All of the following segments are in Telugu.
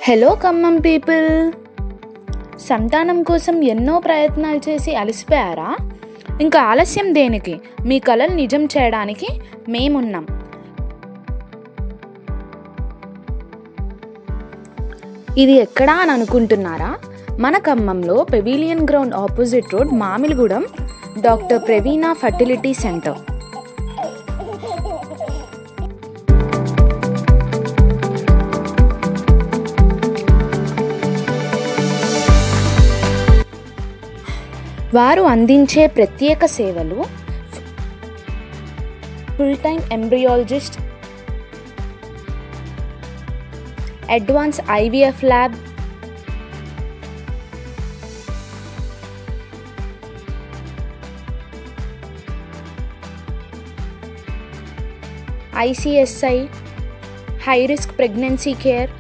హలో ఖమ్మం పీపుల్, సంతానం కోసం ఎన్నో ప్రయత్నాలు చేసి అలసిపోయారా? ఇంకా ఆలస్యం దేనికి? మీ కలలు నిజం చేయడానికి మేమున్నాం. ఇది ఎక్కడా అని అనుకుంటున్నారా? మన ఖమ్మంలో pavilion ground opposite road, Mamillagudem, doctor Praveena fertility centre. వారు అందించే ప్రత్యేక సేవలు: full time embryologist, advance IVF lab, ICSI, high risk pregnancy care,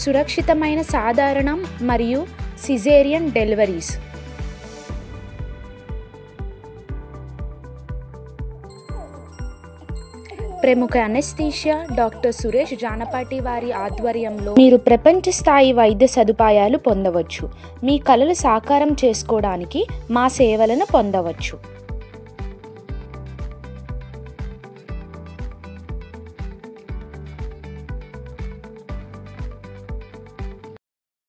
సురక్షితమైన సాధారణం మరియు సిజేరియన్ డెలివరీస్. ప్రముఖ అనెస్థీషియా డాక్టర్ సురేష్ జానపాటి వారి ఆధ్వర్యంలో మీరు ప్రపంచ స్థాయి వైద్య సదుపాయాలు పొందవచ్చు. మీ కలలు సాకారం చేసుకోవడానికి మా సేవలను పొందవచ్చు.